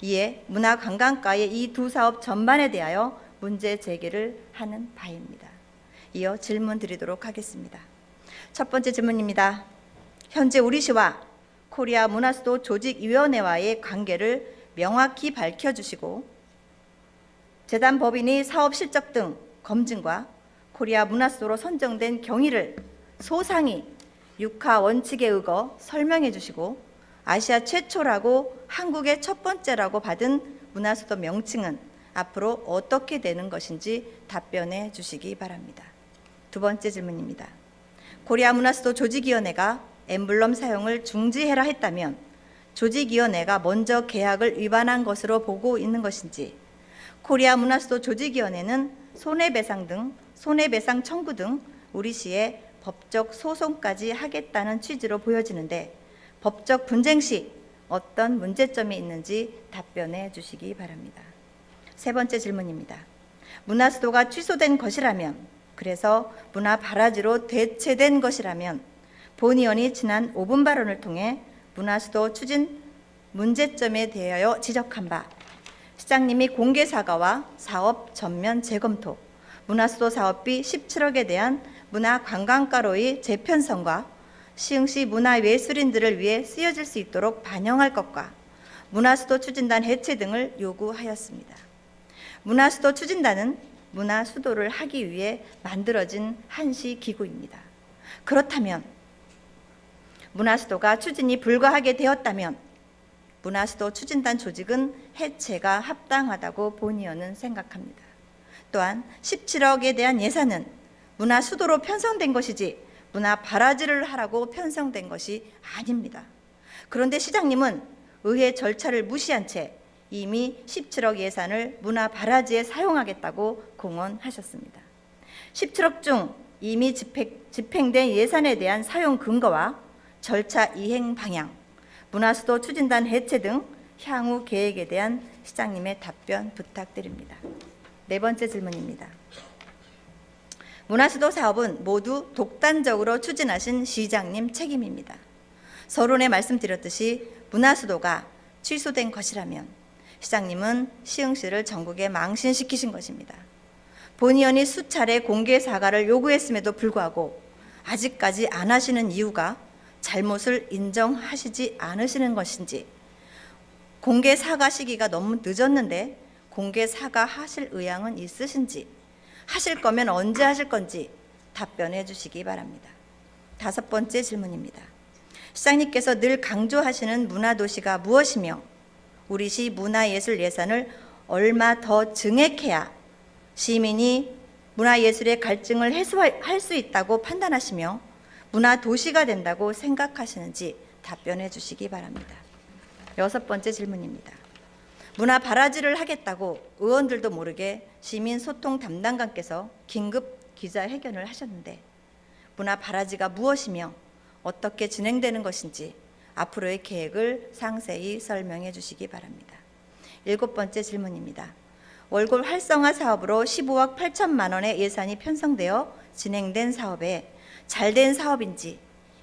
이에 문화관광가의 이 두 사업 전반에 대하여 문제 제기를 하는 바입니다. 이어 질문 드리도록 하겠습니다. 첫 번째 질문입니다. 현재 우리 시와 코리아 문화수도 조직위원회와의 관계를 명확히 밝혀주시고 재단 법인이 사업 실적 등 검증과 코리아 문화수도로 선정된 경위를 소상히 6하 원칙에 의거 설명해 주시고 아시아 최초라고 한국의 첫 번째라고 받은 문화수도 명칭은 앞으로 어떻게 되는 것인지 답변해 주시기 바랍니다. 두 번째 질문입니다. 코리아 문화수도 조직위원회가 엠블럼 사용을 중지해라 했다면 조직위원회가 먼저 계약을 위반한 것으로 보고 있는 것인지, 코리아 문화수도 조직위원회는 손해배상 청구 등 우리시에 법적 소송까지 하겠다는 취지로 보여지는데 법적 분쟁 시 어떤 문제점이 있는지 답변해 주시기 바랍니다. 세 번째 질문입니다. 문화수도가 취소된 것이라면, 그래서 문화바라지로 대체된 것이라면 본의원이 지난 5분 발언을 통해 문화수도 추진 문제점에 대하여 지적한 바 시장님이 공개 사과와 사업 전면 재검토, 문화수도 사업비 17억에 대한 문화관광가로의 재편성과 시흥시 문화예술인들을 위해 쓰여질 수 있도록 반영할 것과 문화수도 추진단 해체 등을 요구하였습니다. 문화수도 추진단은 문화수도를 하기 위해 만들어진 한시 기구입니다. 그렇다면 문화수도가 추진이 불가하게 되었다면 문화수도 추진단 조직은 해체가 합당하다고 본의원은 생각합니다. 또한 17억에 대한 예산은 문화수도로 편성된 것이지 문화바라지를 하라고 편성된 것이 아닙니다. 그런데 시장님은 의회 절차를 무시한 채 이미 17억 예산을 문화바라지에 사용하겠다고 공언하셨습니다. 17억 중 이미 집행된 예산에 대한 사용 근거와 절차 이행 방향, 문화수도 추진단 해체 등 향후 계획에 대한 시장님의 답변 부탁드립니다. 네 번째 질문입니다. 문화수도 사업은 모두 독단적으로 추진하신 시장님 책임입니다. 서론에 말씀드렸듯이 문화수도가 취소된 것이라면 시장님은 시흥시를 전국에 망신시키신 것입니다. 본의원이 수차례 공개 사과를 요구했음에도 불구하고 아직까지 안 하시는 이유가 잘못을 인정하시지 않으시는 것인지, 공개 사과 시기가 너무 늦었는데 공개 사과하실 의향은 있으신지, 하실 거면 언제 하실 건지 답변해 주시기 바랍니다. 다섯 번째 질문입니다. 시장님께서 늘 강조하시는 문화도시가 무엇이며 우리시 문화예술 예산을 얼마 더 증액해야 시민이 문화예술의 갈증을 해소할 수 있다고 판단하시며 문화도시가 된다고 생각하시는지 답변해 주시기 바랍니다. 여섯 번째 질문입니다. 문화바라지를 하겠다고 의원들도 모르게 시민소통 담당관께서 긴급 기자회견을 하셨는데 문화바라지가 무엇이며 어떻게 진행되는 것인지 앞으로의 계획을 상세히 설명해 주시기 바랍니다. 일곱 번째 질문입니다. 월골 활성화 사업으로 15억 8천만 원의 예산이 편성되어 진행된 사업에 잘된 사업인지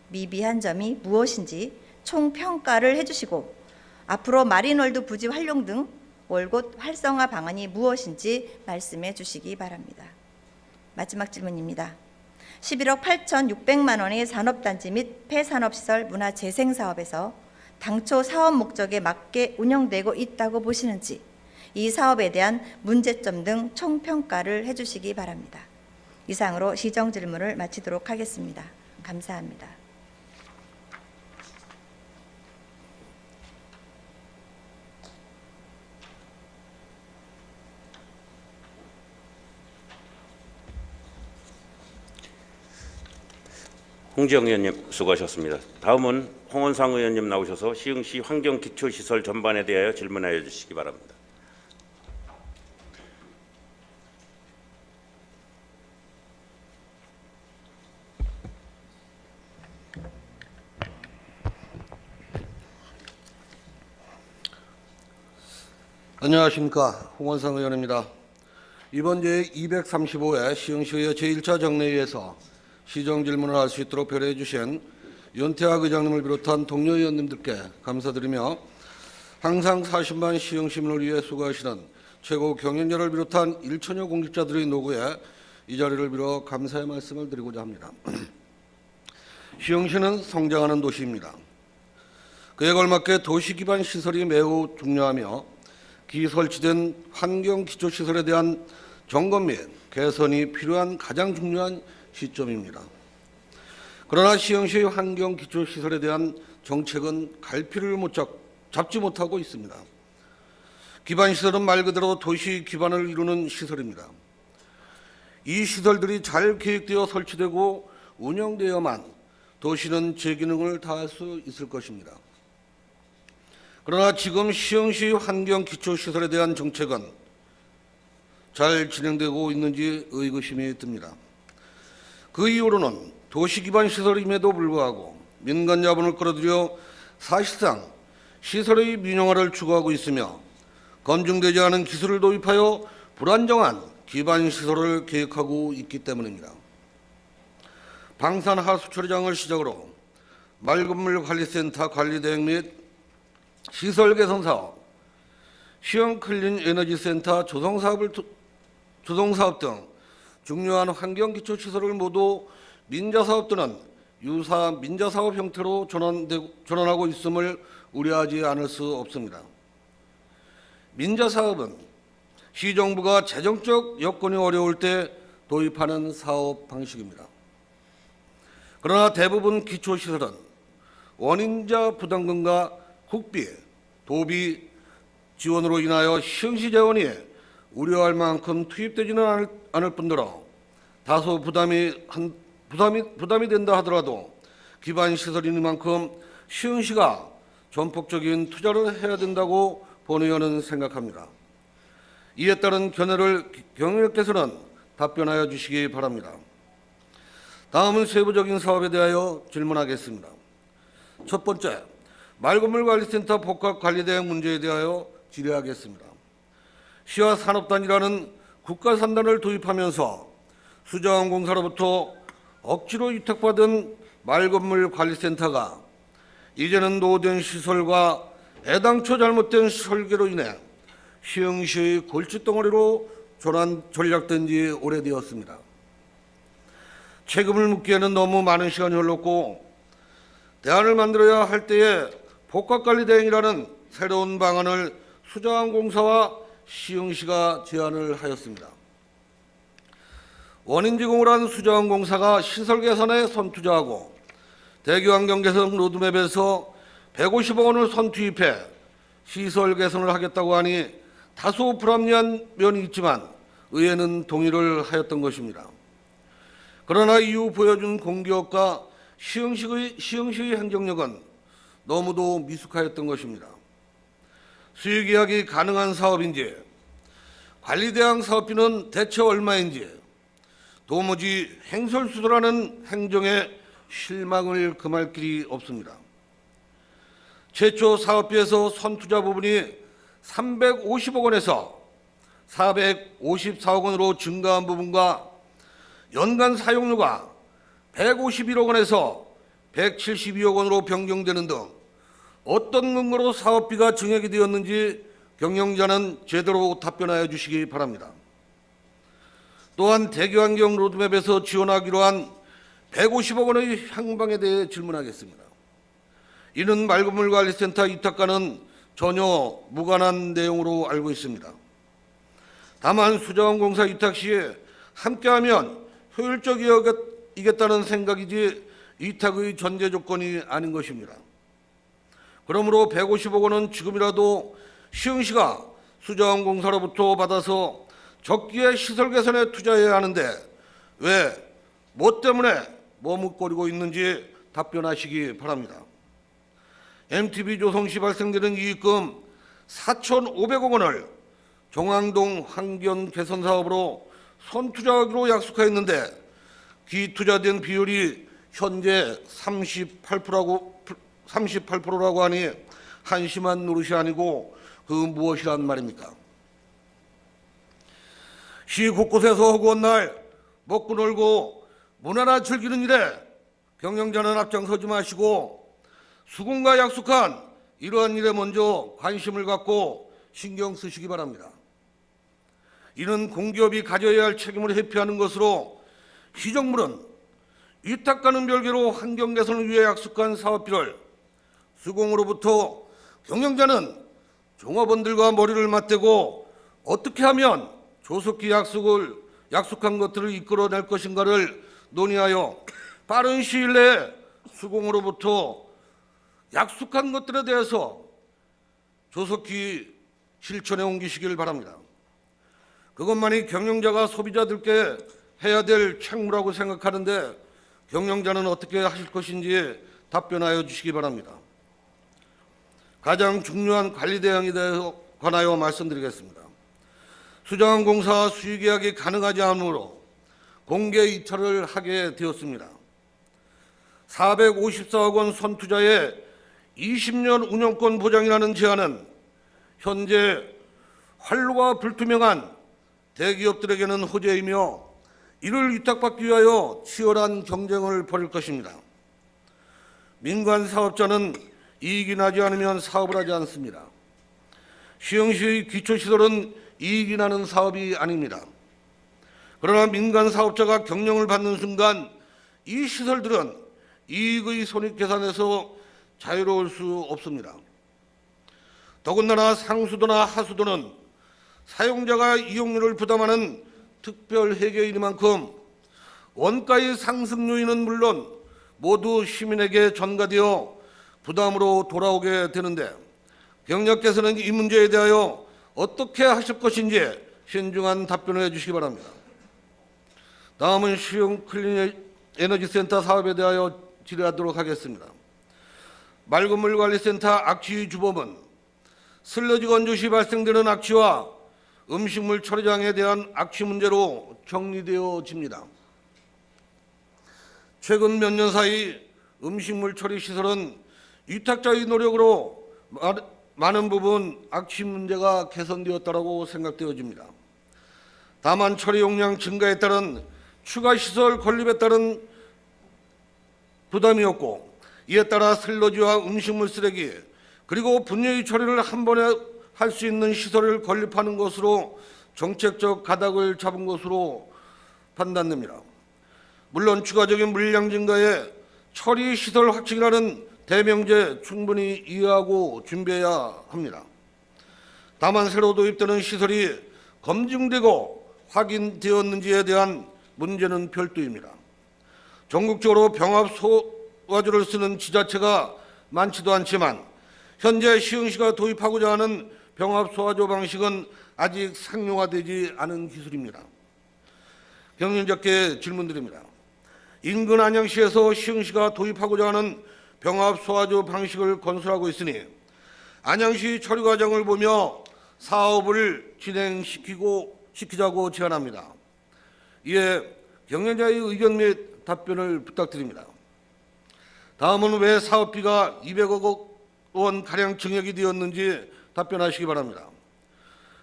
미비한 점이 무엇인지 총평가를 해주시고 앞으로 마린월드 부지 활용 등 월곶 활성화 방안이 무엇인지 말씀해 주시기 바랍니다. 마지막 질문입니다. 11억 8,600만 원의 산업단지 및 폐산업시설 문화재생사업에서 당초 사업 목적에 맞게 운영되고 있다고 보시는지, 이 사업에 대한 문제점 등 총평가를 해주시기 바랍니다. 이상으로 시정 질문을 마치도록 하겠습니다. 감사합니다. 홍지영 의원님 수고하셨습니다. 다음은 홍원상 의원님 나오셔서 시흥시 환경기초시설 전반에 대하여 질문하여 주시기 바랍니다. 안녕하십니까, 홍원상 의원입니다. 이번 제235회 시흥시의회 제1차 정례회에서 시정질문을 할 수 있도록 배려해 주신 윤태학 의장님을 비롯한 동료 의원님들께 감사드리며 항상 40만 시흥시민을 위해 수고하시는 최고 경영자를 비롯한 1천여 공직자들의 노고에 이 자리를 빌어 감사의 말씀을 드리고자 합니다. 시흥시는 성장하는 도시입니다. 그에 걸맞게 도시 기반 시설이 매우 중요하며 기설치된 환경 기초 시설에 대한 점검 및 개선이 필요한 가장 중요한 시점입니다. 그러나 시흥시 환경 기초 시설에 대한 정책은 갈피를 잡지 못하고 있습니다. 기반 시설은 말 그대로 도시 기반을 이루는 시설입니다. 이 시설들이 잘 계획되어 설치되고 운영되어야만 도시는 제 기능을 다할 수 있을 것입니다. 그러나 지금 시흥시 환경 기초 시설에 대한 정책은 잘 진행되고 있는지 의구심이 듭니다. 그 이유로는 도시 기반 시설임에도 불구하고 민간 자본을 끌어들여 사실상 시설의 민영화를 추구하고 있으며 검증되지 않은 기술을 도입하여 불안정한 기반 시설을 계획하고 있기 때문입니다. 방산 하수 처리장을 시작으로 맑은물 관리센터 관리 대행 및 시설 개선 사업, 시흥 클린 에너지 센터 조성사업 등 중요한 환경 기초 시설을 모두 민자사업 또는 유사 민자사업 형태로 전환하고 있음을 우려하지 않을 수 없습니다. 민자사업은 시정부가 재정적 여건이 어려울 때 도입하는 사업 방식입니다. 그러나 대부분 기초시설은 원인자 부담금과 국비, 도비 지원으로 인하여 시흥시 재원이 우려할 만큼 투입되지는 않을 뿐더러 다소 부담이 된다 하더라도 기반 시설이니만큼 시흥시가 전폭적인 투자를 해야 된다고 본의원은 생각합니다. 이에 따른 견해를 경영력께서는 답변하여 주시기 바랍니다. 다음은 세부적인 사업에 대하여 질문하겠습니다. 첫 번째, 맑은물관리센터 복합관리대행 문제에 대하여 질의하겠습니다. 시와 산업단이라는 국가산단을 도입하면서 수자원공사로부터 억지로 위탁받은 맑은물관리센터가 이제는 노후된 시설과 애당초 잘못된 설계로 인해 시흥시의 골칫덩어리로 전략된 지 오래되었습니다. 책임을 묻기에는 너무 많은 시간이 흘렀고 대안을 만들어야 할 때에 복합관리대행이라는 새로운 방안을 수자원공사와 시흥시가 제안을 하였습니다. 원인 제공을 한 수자원공사가 시설 개선에 선투자하고 대교환경 개선 로드맵에서 150억 원을 선투입해 시설 개선을 하겠다고 하니 다소 불합리한 면이 있지만 의회는 동의를 하였던 것입니다. 그러나 이후 보여준 공기업과 시흥시의 행정력은 너무도 미숙하였던 것입니다. 수익 이야기 가능한 사업인지, 관리대행 사업비는 대체 얼마인지, 도무지 행설수설하는 행정에 실망을 금할 길이 없습니다. 최초 사업비에서 선투자 부분이 350억 원에서 454억 원으로 증가한 부분과 연간 사용료가 151억 원에서 172억 원으로 변경되는 등 어떤 근거로 사업비가 증액이 되었는지 경영자는 제대로 답변하여 주시기 바랍니다. 또한 대교환경 로드맵에서 지원하기로 한 150억 원의 향방에 대해 질문하겠습니다. 이는 맑은물관리센터 이탁과는 전혀 무관한 내용으로 알고 있습니다. 다만 수자원공사 이탁 시에 함께하면 효율적이겠다는 생각이지 이탁의 전제 조건이 아닌 것입니다. 그러므로 150억 원은 지금이라도 시흥시가 수자원공사로부터 받아서 적기에 시설 개선에 투자해야 하는데 왜 뭐 때문에 머뭇거리고 있는지 답변하시기 바랍니다. MTB 조성시 발생되는 이익금 4,500억 원을 종항동 환경 개선 사업으로 선투자하기로 약속하였는데 기투자된 비율이 현재 38%라고 하니 한심한 노릇이 아니고 그 무엇이란 말입니까? 시 곳곳에서 허구한 날 먹고 놀고 문화나 즐기는 일에 경영자는 앞장서지 마시고 수군과 약속한 이러한 일에 먼저 관심을 갖고 신경 쓰시기 바랍니다. 이는 공기업이 가져야 할 책임을 회피하는 것으로 시정부는 위탁과는 별개로 환경 개선을 위해 약속한 사업비를 수공으로부터 경영자는 종업원들과 머리를 맞대고 어떻게 하면 조속히 약속한 것들을 이끌어낼 것인가를 논의하여 빠른 시일 내에 수공으로부터 약속한 것들에 대해서 조속히 실천에 옮기시길 바랍니다. 그것만이 경영자가 소비자들께 해야 될 책무라고 생각하는데 경영자는 어떻게 하실 것인지 답변하여 주시기 바랍니다. 가장 중요한 관리 대응에 관하여 말씀드리겠습니다. 수자원공사 수의계약이 가능하지 않으므로 공개 입찰을 하게 되었습니다. 454억 원 선투자에 20년 운영권 보장이라는 제안은 현재 활로가 불투명한 대기업들에게는 호재이며 이를 위탁받기 위하여 치열한 경쟁을 벌일 것입니다. 민간 사업자는 이익이 나지 않으면 사업을 하지 않습니다. 시흥시의 기초시설은 이익이 나는 사업이 아닙니다. 그러나 민간 사업자가 경영을 받는 순간 이 시설들은 이익의 손익계산에서 자유로울 수 없습니다. 더군다나 상수도나 하수도는 사용자가 이용료를 부담하는 특별 회계이니만큼 원가의 상승 요인은 물론 모두 시민에게 전가되어 부담으로 돌아오게 되는데 경력께서는 이 문제에 대하여 어떻게 하실 것인지 신중한 답변을 해주시기 바랍니다. 다음은 시흥 클린에너지센터 사업에 대하여 질의하도록 하겠습니다. 맑은물관리센터 악취 주범은 슬러지 건조 시 발생되는 악취와 음식물 처리장에 대한 악취 문제로 정리되어집니다. 최근 몇 년 사이 음식물 처리 시설은 위탁자의 노력으로 많은 부분 악취 문제가 개선되었다고 생각되어집니다. 다만 처리 용량 증가에 따른 추가 시설 건립에 따른 부담이었고 이에 따라 슬러지와 음식물 쓰레기 그리고 분해의 처리를 한 번에 할 수 있는 시설을 건립하는 것으로 정책적 가닥을 잡은 것으로 판단됩니다. 물론 추가적인 물량 증가에 처리 시설 확충이라는 대명제 충분히 이해하고 준비해야 합니다. 다만 새로 도입되는 시설이 검증되고 확인되었는지에 대한 문제는 별도입니다. 전국적으로 병합 소화조를 쓰는 지자체가 많지도 않지만 현재 시흥시가 도입하고자 하는 병합 소화조 방식은 아직 상용화되지 않은 기술입니다. 경영자께 질문드립니다. 인근 안양시에서 시흥시가 도입하고자 하는 병합 소화조 방식을 건설하고 있으니 안양시 처리 과정을 보며 사업을 진행시키자고 제안합니다. 이에 경영자의 의견 및 답변을 부탁드립니다. 다음은 왜 사업비가 200억 원 가량 증액이 되었는지 답변하시기 바랍니다.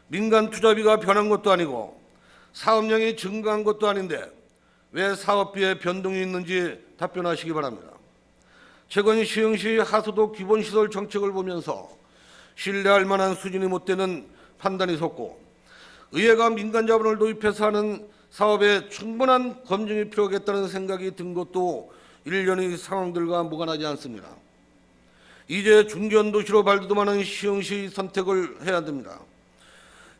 민간 투자비가 변한 것도 아니고 사업량이 증가한 것도 아닌데 왜 사업비에 변동이 있는지 답변하시기 바랍니다. 최근 시흥시 하수도 기본시설 정책을 보면서 신뢰할 만한 수준이 못 되는 판단이 섰고 의회가 민간 자본을 도입해서 하는 사업에 충분한 검증이 필요하겠다는 생각이 든 것도 일련의 상황들과 무관하지 않습니다. 이제 중견도시로 발돋움하는 시흥시 선택을 해야 됩니다.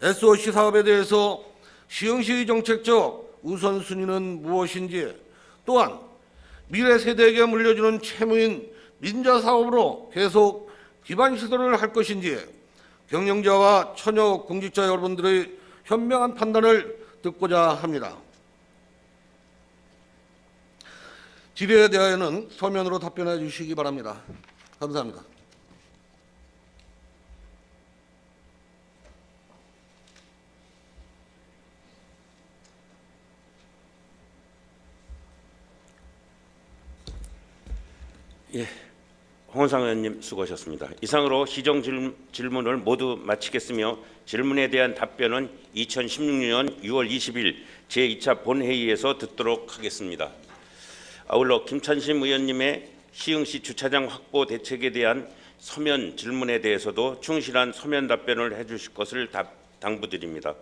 SOC 사업에 대해서 시흥시의 정책적 우선순위는 무엇인지 또한 미래 세대에게 물려주는 채무인 민자사업으로 계속 기반시설을 할 것인지 경영자와 처녀 공직자 여러분들의 현명한 판단을 듣고자 합니다. 질의에 대하여는 서면으로 답변해 주시기 바랍니다. 감사합니다. 예, 홍원상 의원님 수고하셨습니다. 이상으로 시정 질문을 모두 마치겠으며 질문에 대한 답변은 2016년 6월 20일 제2차 본회의에서 듣도록 하겠습니다. 아울러 김찬심 의원님의 시흥시 주차장 확보 대책에 대한 서면 질문에 대해서도 충실한 서면 답변을 해주실 것을 당부드립니다.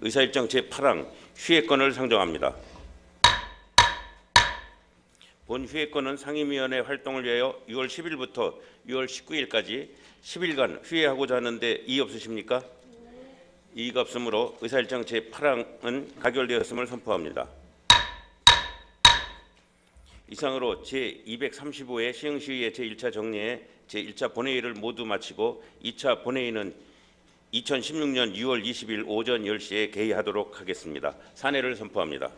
의사일정 제8항 휴회권을 상정합니다. 본휘의권은 상임위원회 활동을 위하여 6월 10일부터 6월 19일까지 10일간 휴회하고자 하는데 이의 없으십니까? 이의가 없으므로 의사일정 제8항은 가결되었음을 선포합니다. 이상으로 제235회 시흥시의회 제1차 정례의 제1차 본회의를 모두 마치고 2차 본회의는 2016년 6월 20일 오전 10시에 개의하도록 하겠습니다. 산회를 선포합니다.